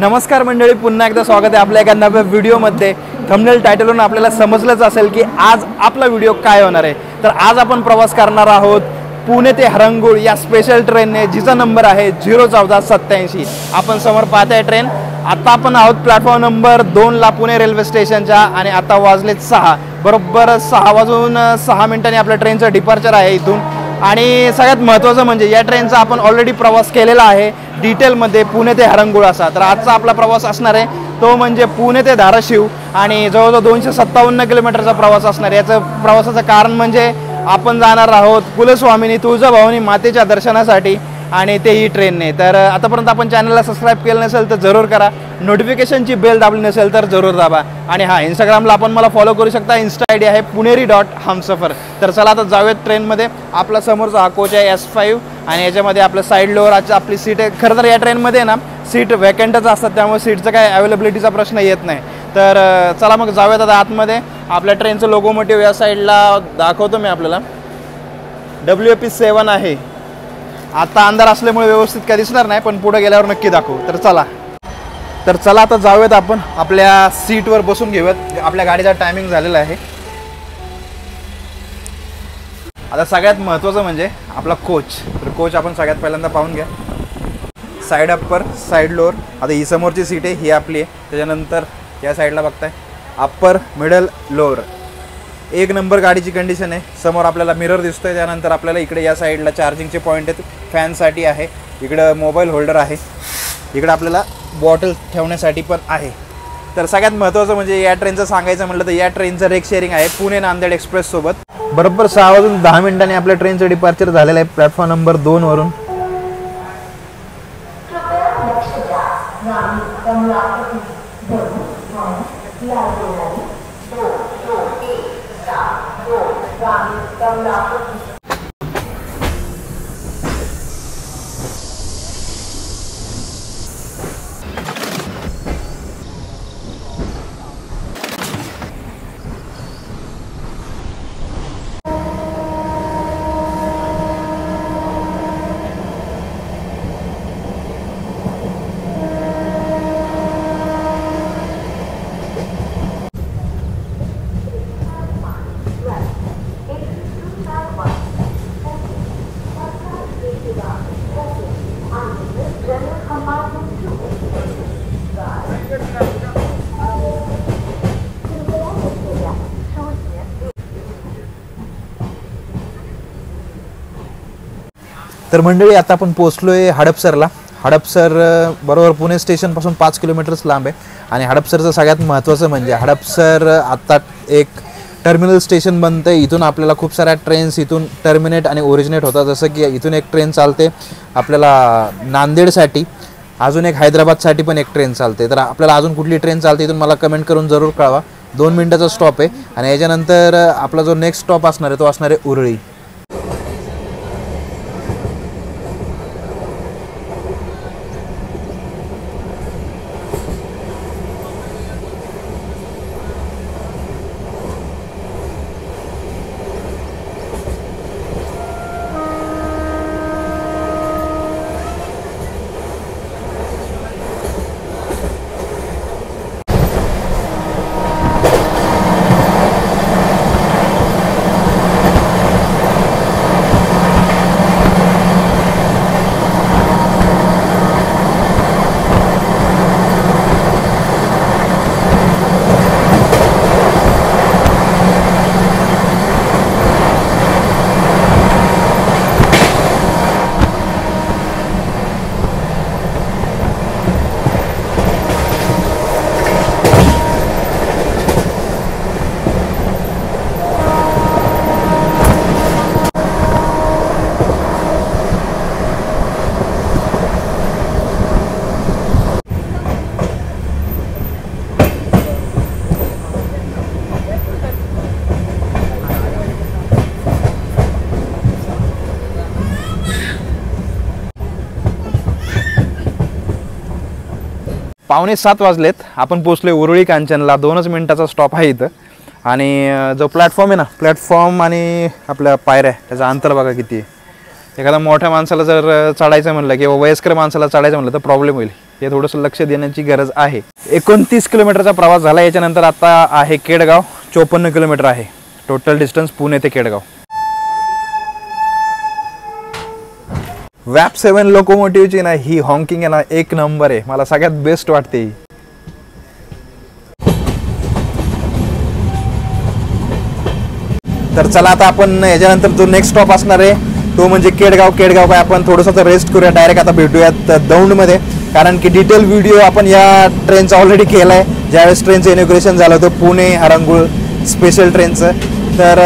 नमस्कार मंडळी, पुन्हा एकदा स्वागत आहे आपल्या एका नव्या व्हिडिओमध्ये। थंबनेल टायटलवरून आपल्याला समजलंच असेल की आज आपला व्हिडिओ काय होणार आहे। तर आज आपण प्रवास करणार आहोत पुणे ते हरंगुळ या स्पेशल ट्रेनने, जिचा नंबर आहे 01487। आपण समोर पाहताय ट्रेन। आता आपण आहोत प्लॅटफॉर्म नंबर 2ला पुणे रेल्वे स्टेशनच्या आणि आता वाजलेत 6, बरोबर 6 वाजून 6 मिनिटांनी आपल्या ट्रेनचं डिपार्चर आहे इथून। आणि सगळ्यात महत्त्वाचं म्हणजे या ट्रेनचा आपण ऑलरेडी प्रवास केलेला आहे डिटेलमध्ये पुणे ते हरंगुळ असा। तर आजचा आपला प्रवास असणार आहे तो म्हणजे पुणे ते धाराशिव आणि जवळजवळ 257 किलोमीटरचा प्रवास असणार आहे। याचं प्रवासाचं कारण म्हणजे आपण जाणार आहोत कुलस्वामिनी तुळजाभवानी मातेच्या दर्शनासाठी आणि तेही ट्रेनने। तर आतापर्यंत आपण चॅनलला सबस्क्राईब केलं नसेल तर जरूर करा, नोटिफिकेशनची बेल दाबली नसेल तर जरूर दाबा आणि हां, इंस्टाग्रामला आपण मला फॉलो करू शकता। इन्स्टा आय डी आहे puneri.humsafar। तर चला आता जाऊयात ट्रेनमध्ये। आपला समोरचा हा कोच आहे S5 आणि याच्यामध्ये आपलं साईड लोअर आपली सीट आहे। खरं तर या ट्रेनमध्ये ना सीट वॅकंटच असतात, त्यामुळे सीटचं काय अवेलेबिलिटीचा प्रश्न येत नाही। तर चला मग जाऊयात आता आतमध्ये। आपल्या ट्रेनचं लोकोमोटिव्ह या साईडला दाखवतो मी आपल्याला, WP7 आहे। आता अंधार असल्यामुळे व्यवस्थित काय दिसणार नाही, पण पुढे गेल्यावर नक्की दाखवू। तर चला आता जाऊयात, आपण आपल्या सीटवर बसून घेऊयात। आपल्या गाडीचा टायमिंग झालेला आहे। आता सगळ्यात महत्त्वाचं म्हणजे आपला कोच। तर कोच आपण सगळ्यात पहिल्यांदा पाहून घ्या। Side upper, side lower. आता ही समोरची सीट आहे, ही आपली आहे। त्याच्यानंतर या साईडला बघताय अप्पर, मिडल, लोअर। एक नंबर गाडीची कंडिशन आहे। समोर आपल्याला मिरर दिसतोय। त्यानंतर आपल्याला इकडे या साईडला चार्जिंगचे पॉईंट आहेत, फॅनसाठी आहे। इकडं मोबाईल होल्डर आहे, इकडे आपल्याला बॉटल ठेवण्यासाठी पण आहे। तर सगळ्यात महत्त्वाचं म्हणजे या ट्रेनचं सांगायचं म्हटलं तर या ट्रेनचं रेक शेअरिंग आहे पुणे नांदेड एक्सप्रेस सोबत। बरोबर 6 वाजून 10 मिनिटांनी आपल्या ट्रेनचं डिपार्चर झालेलं आहे प्लॅटफॉर्म नंबर 2 वरून। तर मंडळी आता आपण पोहोचलोय हडपसरला। हडपसर बरोबर पुणे स्टेशनपासून 5 किलोमीटर्स लांब आहे। आणि हडपसरचं सगळ्यात महत्त्वाचं म्हणजे हडपसर आता एक टर्मिनल स्टेशन बनतं आहे। इथून आपल्याला खूप साऱ्या ट्रेन्स इथून टर्मिनेट आणि ओरिजिनेट होतात। जसं की इथून एक ट्रेन चालते आपल्याला नांदेडसाठी, अजून एक हैदराबादसाठी पण एक ट्रेन चालते। तर आपल्याला अजून कुठली ट्रेन चालते इथून मला कमेंट करून जरूर कळवा। 2 मिनिटाचा स्टॉप आहे आणि याच्यानंतर आपला जो नेक्स्ट स्टॉप असणार आहे तो असणार आहे उरळी। पावणे 7 वाजलेत, आपण पोहोचलोय उरुळी कांचनला। 2च मिनिटाचा स्टॉप आहे इथं। आणि जो प्लॅटफॉर्म आहे ना, प्लॅटफॉर्म आणि आपल्या पायऱ्या त्याचं अंतर बघा किती आहे। एखादा मोठ्या माणसाला जर चढायचं म्हणलं किंवा वयस्कर माणसाला चढायचं म्हणलं तर प्रॉब्लेम होईल। हे थोडंसं लक्ष देण्याची गरज आहे. 29 किलोमीटरचा प्रवास झाला. याच्यानंतर आता आहे केडगाव. 54 किलोमीटर आहे टोटल डिस्टन्स पुणे ते केडगाव. वॅप 7 लोकोमोटिव्हची ना ही हॉकिंग आहे ना एक नंबर आहे. मला सगळ्यात बेस्ट वाटते ही. तर चला आता आपण याच्यानंतर जो नेक्स्ट स्टॉप असणार आहे तो म्हणजे केडगाव. केडगाव काय आपण थोडंसं रेस्ट करूया. डायरेक्ट आता भेटूयात दौंडमध्ये, कारण की डिटेल व्हिडिओ आपण या ट्रेनचा ऑलरेडी केला आहे ज्यावेळेस ट्रेनचं इनॉग्रेशन झालं होतं पुणे हरंगुळ स्पेशल ट्रेनचं. तर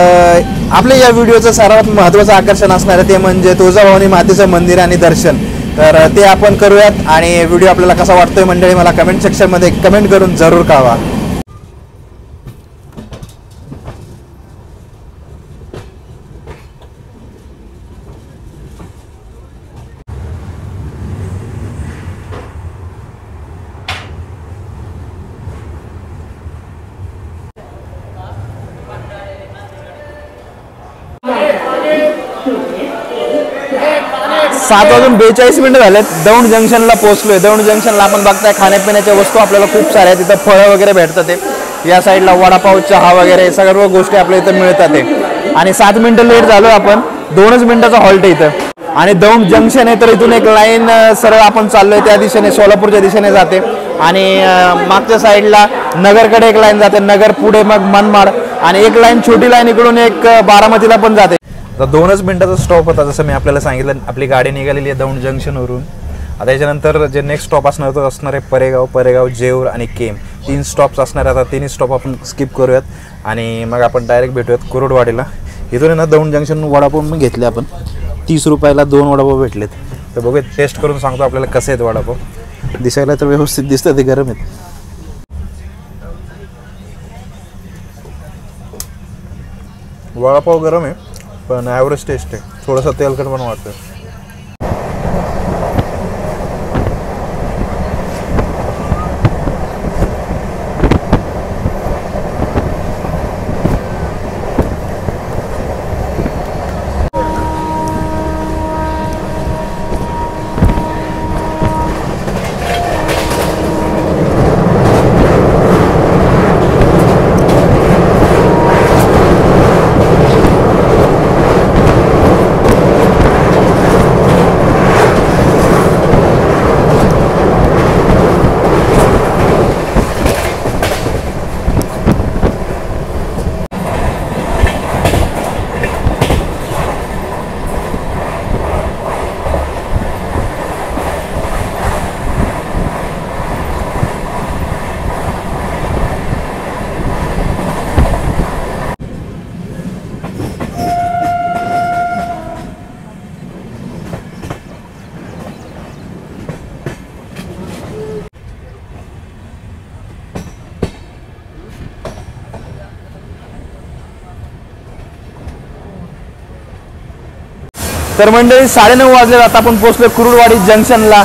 आपल्या या व्हिडिओचं सर्वात महत्त्वाचं आकर्षण असणार आहे ते म्हणजे तुळजाभवानी मातेचं मंदिर आणि दर्शन. तर ते आपण करूयात. आणि व्हिडिओ आपल्याला कसा वाटतोय मंडळी मला कमेंट सेक्शनमध्ये कमेंट करून जरूर कळवा. सात वाजून 42 मिनिटं झालेत. दौंड जंक्शनला पोहोचलोय. दौंड जंक्शनला आपण बघताय खाण्यापिण्याच्या वस्तू आपल्याला खूप साऱ्या आहेत. तिथं फळं वगैरे भेटतात ते. या साईडला वडापाव चहा वगैरे सर्व गोष्टी आपल्या इथं मिळतात ते. आणि 7 मिनिटं लेट झालो आपण. 2च मिनिटाचा हॉल्ट आहे इथं. आणि दौंड जंक्शन आहे तर इथून एक लाईन सरळ आपण चाललोय त्या दिशेने सोलापूरच्या दिशेने जाते. आणि मागच्या साईडला नगरकडे एक लाईन जाते. नगर पुढे मग मनमाड. आणि एक लाईन छोटी लाईन इकडून एक बारामतीला पण जाते. तर 2च मिनिटाचा स्टॉप होता जसं मी आपल्याला सांगितलं. आपली गाडी निघालेली आहे दौंड जंक्शनवरून. आता याच्यानंतर जे नेक्स्ट स्टॉप असणार तो असणार आहे परेगाव. परेगाव जेऊर आणि केम 3 स्टॉप्स असणार. आता 3 स्टॉप आपण स्किप करूयात आणि मग आपण डायरेक्ट भेटूयात कुरुडवाडीला. इथून ना दौंड जंक्शन वडापाव पण घेतले आपण. 30 रुपयाला 2 वडापाव भेटलेत. तर बघूया टेस्ट करून सांगतो आपल्याला कसे आहेत वडापाव. दिसायला तर व्यवस्थित दिसतं ते गरम आहेत. वडापाव गरम आहे पण ॲव्हरेज टेस्ट आहे. थोडंसं तेलकट पण वाटतं. तर मंडळी 9:30 वाजले. आता आपण पोहोचलो कुरुडवाडी जंक्शनला.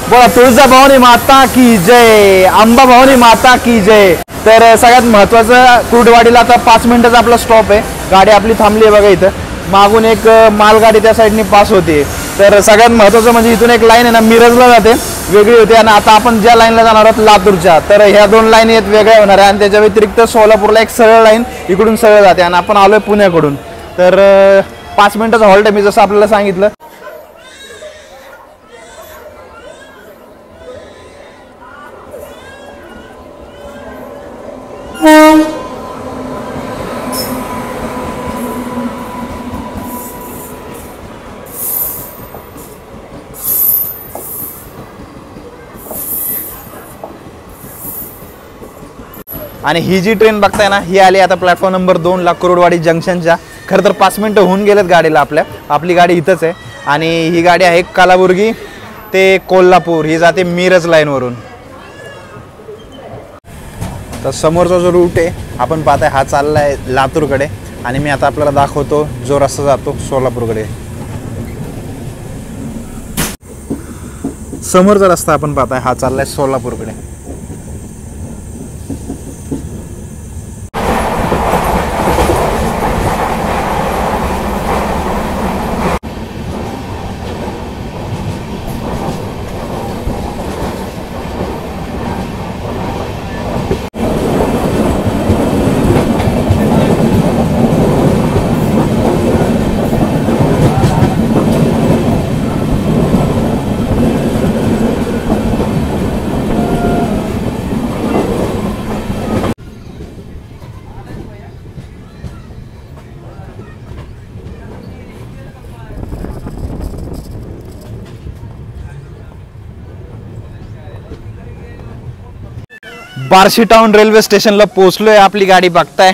बोला तुळजाभवानी माता की जय, अंबा भवानी माता की जय. तर सगळ्यात महत्त्वाचं कुरुडवाडीला आता 5 मिनिटाचा आपला स्टॉप आहे. गाडी आपली थांबली आहे बघा इथं. मागून एक मालगाडी त्या साईडनी पास होते. तर सगळ्यात महत्त्वाचं म्हणजे इथून एक लाईन आहे ना मिरजला जाते वेगळी होते. आणि आता आपण ज्या लाईनला जाणार आहोत लातूरच्या, तर ह्या 2 लाईन आहेत वेगळ्या होणार आहे. आणि त्याच्या व्यतिरिक्त सोलापूरला एक सरळ लाईन इकडून सरळ जाते. आणि आपण आलोय पुण्याकडून. तर 5 मिनिटाचा हॉल्ट आहे मी जसं आपल्याला सांगितलं. आणि ही जी ट्रेन बघताय ना ही आली आता प्लॅटफॉर्म नंबर 2 ला कुरुडवाडी जंक्शनच्या. खरं तर 5 मिनिटं होऊन गेलेत गाडीला आपल्या. आपली गाडी इथंच आहे. आणि ही गाडी आहे कलाबुर्गी ते कोल्हापूर. ही जाते मिरज लाईनवरून. तर समोरचा जो रूट आहे आपण पाहताय हा चालला आहे लातूरकडे. आणि मी आता आपल्याला दाखवतो जो रस्ता जातो सोलापूरकडे. समोरचा रस्ता आपण पाहताय हा चाललाय सोलापूरकडे. बार्शी टाउन रेल्वे स्टेशनला पोहोचलोय. आपली गाडी बघताय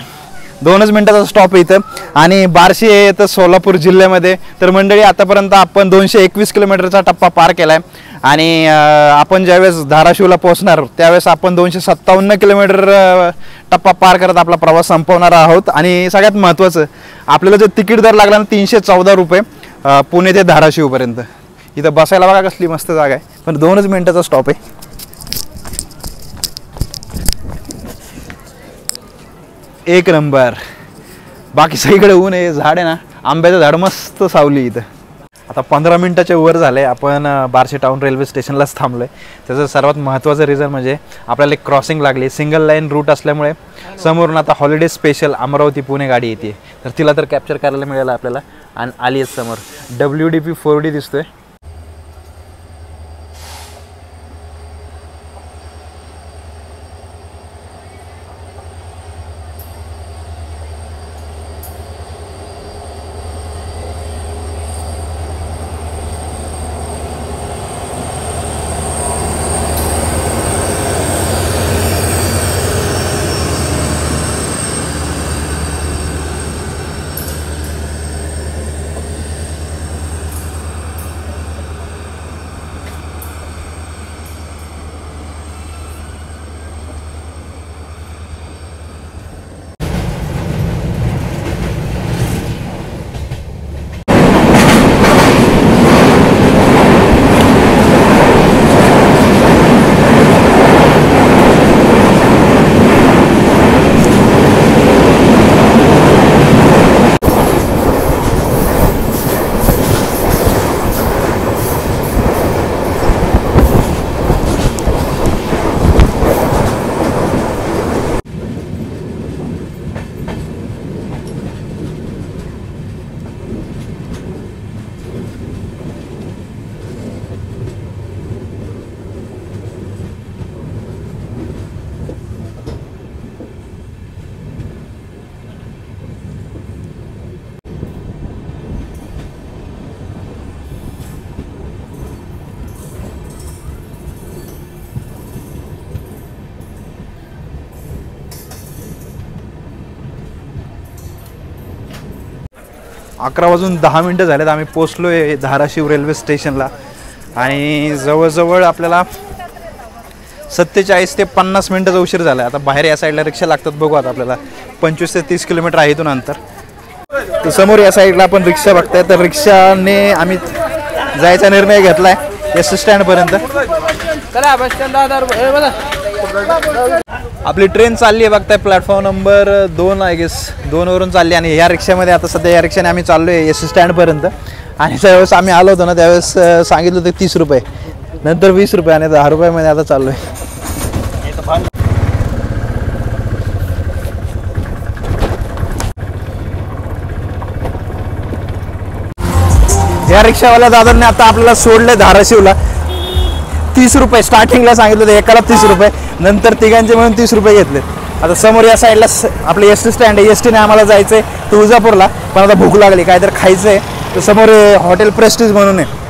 2च मिनिटाचा स्टॉप आहे इथं आणि बार्शी आहे तर सोलापूर जिल्ह्यामध्ये. तर मंडळी आतापर्यंत आपण 221 किलोमीटरचा टप्पा पार केला आहे आणि आपण ज्यावेळेस धाराशिवला पोहोचणार त्यावेळेस आपण 257 किलोमीटर टप्पा पार करत आपला प्रवास संपवणार आहोत. आणि सगळ्यात महत्त्वाचं आपल्याला जो तिकीट दर लागला ना 314 रुपये पुणे ते धाराशिवपर्यंत. इथं बसायला बघा कसली मस्त जागा आहे, पण 2च मिनिटाचा स्टॉप आहे. एक नंबर. बाकी सगळीकडे ऊन आहे, झाड आहे ना, आंब्याचं झाड मस्त सावली इथं. आता 15 मिनिटाच्या वर झाले आपण बार्शी टाउन रेल्वे स्टेशनलाच थांबलो आहे. त्याचं सर्वात महत्त्वाचं रिझन म्हणजे आपल्याला एक क्रॉसिंग लागली. सिंगल लाईन रूट असल्यामुळे समोरून आता हॉलिडे स्पेशल अमरावती पुणे गाडी येते. तर तिला तर कॅप्चर करायला मिळालं आपल्याला आणि आली आहे समोर. WDP 4D दिसतोय. अकरा वाजून 10 मिनिटं झालेत. आम्ही पोचलो आहे धाराशिव रेल्वे स्टेशनला आणि जवळजवळ आपल्याला 47 ते 50 मिनिटाचा उशीर झाला. आता बाहेर या साईडला रिक्षा लागतात, बघू आता आपल्याला 25 ते 30 किलोमीटर आहे इथून अंतर. तर समोर या साईडला आपण रिक्षा बघताय. तर रिक्षाने आम्ही जायचा निर्णय घेतला आहे एस स्टँडपर्यंत. आपली ट्रेन चालली आहे बघताय प्लॅटफॉर्म नंबर 2 आय गेस 2 वरून चालली. आणि या रिक्षामध्ये आता सध्या या रिक्षाने आम्ही चाललो आहे एस स्टँडपर्यंत. आणि त्यावेळेस आम्ही आलो होतो ना त्यावेळेस सांगितलं होतं 30 रुपये, नंतर 20 रुपये आणि 10 रुपयामध्ये आता चाललो आहे. या रिक्षावाल्या दादांनी आता आपल्याला सोडले धाराशिवला. 30 रुपये स्टार्टिंगला सांगितलं होतं एकाला 30 रुपये, नंतर तिघांचे म्हणून 30 रुपये घेतले. आता समोर या साईडला आपलं एस टी स्टँड आहे. एस टीने आम्हाला जायचं आहे तुळजापूरला, पण आता भूक लागली काहीतरी खायचं आहे. तर समोर हॉटेल प्रेस्टीज म्हणून आहे.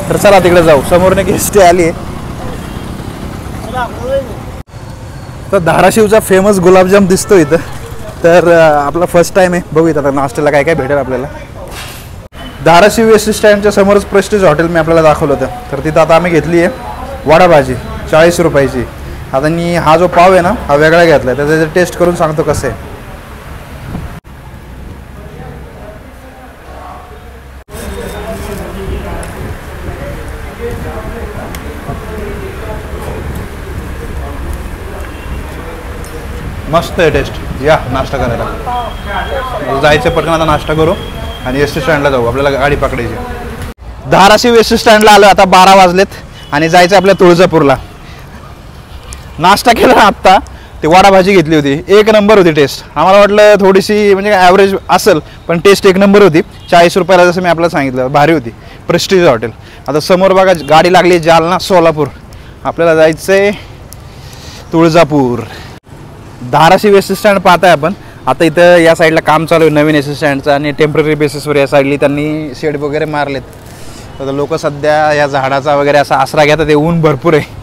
तर चला तिकडे जाऊ. समोर एक एस टी आली आहे. तर धाराशिवचा फेमस गुलाबजाम दिसतो इथं. तर आपला फर्स्ट टाइम आहे, बघू आता नाश्त्याला काय काय भेटेल आपल्याला. धाराशिव एस टी स्टँडच्या समोरच प्रेस्टीज हॉटेल मी आपल्याला दाखवलं होतं. तर तिथं आता आम्ही घेतली आहे वडाभाजी 40 रुपयाची. आता मी हा जो पाव आहे ना हा वेगळा घेतला आहे, त्याचं टेस्ट करून सांगतो कसं आहे. मस्त आहे टेस्ट. या नाश्ता करायला जायचं पटकन. आता नाश्ता करू आणि एस टी स्टँडला जाऊ, आपल्याला गाडी पकडायची. धाराशिव एस टी स्टँडला आलो. आता 12 वाजलेत आणि जायचं आपल्या तुळजापूरला. नाश्ता केला ना आत्ता, ते वडाभाजी घेतली होती, एक नंबर होती टेस्ट. आम्हाला वाटलं थोडीशी म्हणजे ॲव्हरेज असेल, पण टेस्ट एक नंबर होती. 40 रुपयाला जसं मी आपल्याला सांगितलं, भारी होती. Prestige hotel. आता समोर बघा गाडी लागली जालना सोलापूर. आपल्याला जायचं आहे Tuljapur. Dharashiv S T stand पाहताय आपण. आता इथं या साईडला काम चालू आहे नवीन एस टी स्टँडचं आणि टेम्पररी बेसिसवर या साईडली त्यांनी शेड वगैरे मारलेत. तर लोक सध्या या झाडाचा वगैरे असा आसरा घेतात. ते ऊन भरपूर आहे.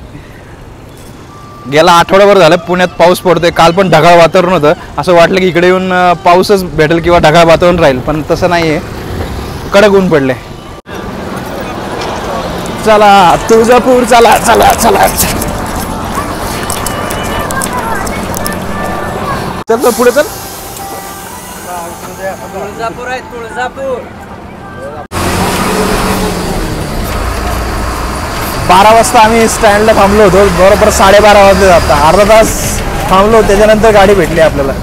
गेला आठवडाभर झालं पुण्यात पाऊस पडतोय. काल पण ढगाळ वातावरण होतं. असं वाटलं की इकडे येऊन पाऊसच भेटेल किंवा ढगाळ वातावरण राहील, पण तसं नाही आहे. कडक ऊन पडले. चला तुळजापूर, चला चला चला. चल पुढे चल. तुळजापूर आहे तुळजापूर. 12 वाजता आम्ही स्टँडला थांबलो होतो. बरोबर 12:30 वाजले जातात. अर्धा तास थांबलो. त्याच्यानंतर गाडी भेटली आपल्याला.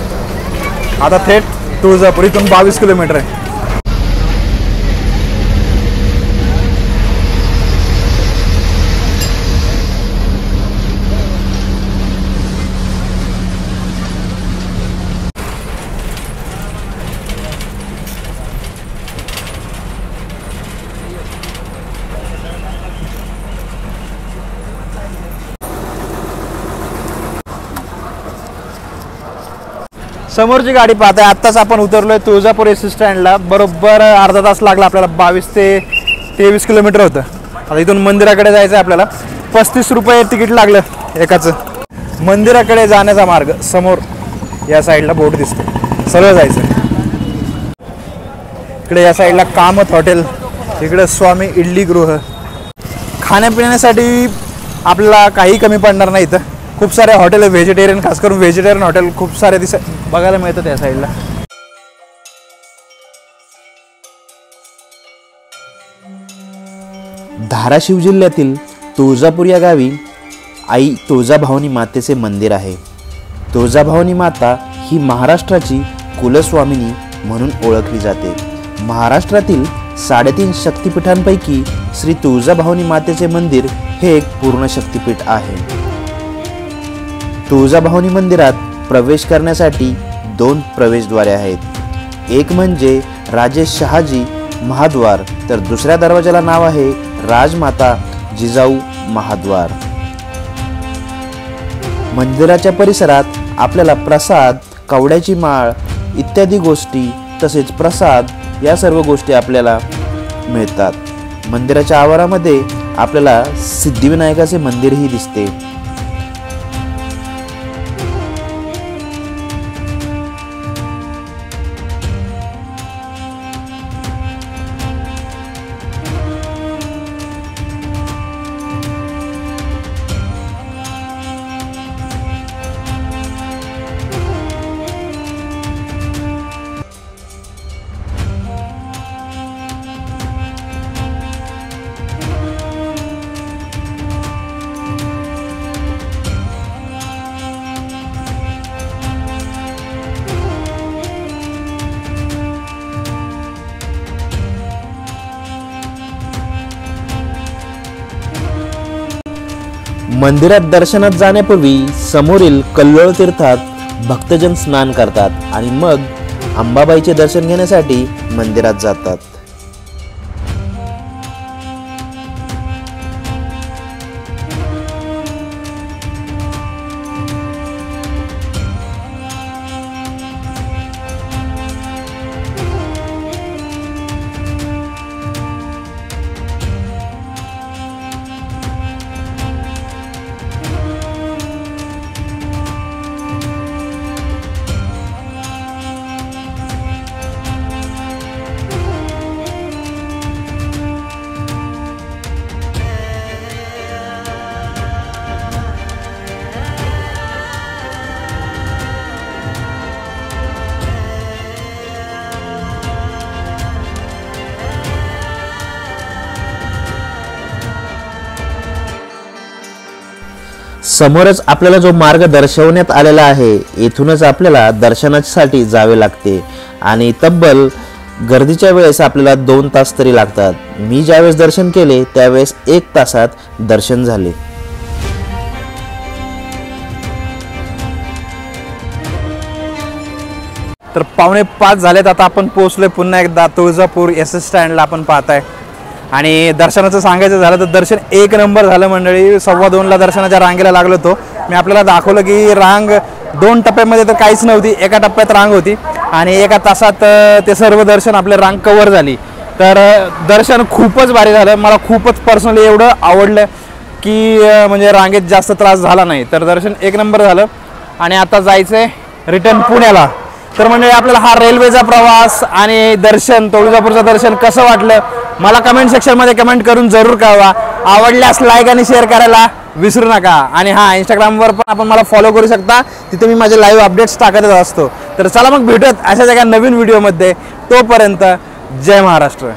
आता थेट तुळजापूर. इथून 22 किलोमीटर आहे. समोरची गाडी पाहताय. आत्ताच आपण उतरलोय तुळजापूर एस स्टँडला. बरोबर अर्धा तास लागला आपल्याला. 22 ते 23 किलोमीटर होतं. आता इथून मंदिराकडे जायचं आहे आपल्याला. 35 रुपये तिकीट लागलं एकाचं. मंदिराकडे जाण्याचा मार्ग समोर या साईडला बोर्ड दिसतो. सरळ जायचं. इकडे या साईडला कामत हॉटेल, इकडे स्वामी इडली गृह. खाण्यापिण्यासाठी आपल्याला काही कमी पडणार नाही. इथं खूप सारे हॉटेल आहे व्हेजिटेरियन, खास करून व्हेजिटेरियन हॉटेल खूप सारे बघायला मिळतात या साईडला. धाराशिव जिल्ह्यातील तुळजापूर या गावी आई तुळजाभवानी मातेचे मंदिर आहे. तुळजाभवानी माता ही महाराष्ट्राची कुलस्वामिनी म्हणून ओळखली जाते. महाराष्ट्रातील 3.5 शक्तिपीठांपैकी श्री तुळजाभवानी मातेचे मंदिर हे एक पूर्ण शक्तिपीठ आहे. तुळजाभवानी मंदिरात प्रवेश करण्यासाठी 2 प्रवेशद्वारे आहेत. एक म्हणजे राजे शहाजी महाद्वार, तर दुसऱ्या दरवाजाला नाव आहे राजमाता जिजाऊ महाद्वार. मंदिराच्या परिसरात आपल्याला प्रसाद, कवड्याची माळ इत्यादी गोष्टी, तसेच प्रसाद या सर्व गोष्टी आपल्याला मिळतात. मंदिराच्या आवारामध्ये आपल्याला सिद्धिविनायकाचे मंदिरही दिसते. मंदिरात दर्शनात जाण्यापूर्वी समोरील कल्लोळ तीर्थात भक्तजन स्नान करतात आणि मग अंबाबाईचे दर्शन घेण्यासाठी मंदिरात जातात. समोरच आपल्याला जो मार्ग दर्शवण्यात आलेला आहे, येथूनच आपल्याला दर्शनासाठी जावे लागते आणि तब्बल गर्दीच्या वेळेस आपल्याला 2 तास तरी लागतात. मी ज्यावेळेस दर्शन केले त्यावेळेस 1 तासात दर्शन झाले. तर 4:45 झालेत. आता आपण पोहोचलोय पुन्हा एकदा तुळजापूर एस स्टँडला आपण पाहताय. आणि दर्शनाचं सांगायचं झालं तर दर्शन 1 नंबर झालं मंडळी. 2:15ला दर्शनाच्या रांगेला लागलो होतो. मी आपल्याला दाखवलं की रांग 2 टप्प्यामध्ये तर काहीच नव्हती, एका टप्प्यात रांग होती आणि 1 तासात ते सर्व दर्शन आपले रांग कव्हर झाली. तर दर्शन खूपच भारी झालं, मला खूपच पर्सनली एवढं आवडलं की म्हणजे रांगेत जास्त त्रास झाला नाही. तर दर्शन एक नंबर झालं आणि आता जायचं आहे रिटर्न पुण्याला. तर म्हणजे आपल्याला हा रेल्वेचा प्रवास आणि दर्शन, तुळजापूरचं दर्शन कसं वाटलं मला कमेंट सेक्शनमध्ये कमेंट करून जरूर कळवा. आवडल्यास लाईक आणि शेअर करायला विसरू नका. आणि हां, इंस्टाग्रामवर पण आपण मला फॉलो करू शकता, तिथे मी माझे लाईव्ह अपडेट्स टाकतच असतो. तर चला मग भेटूयात अशाच एका नवीन व्हिडिओमध्ये. तोपर्यंत जय महाराष्ट्र.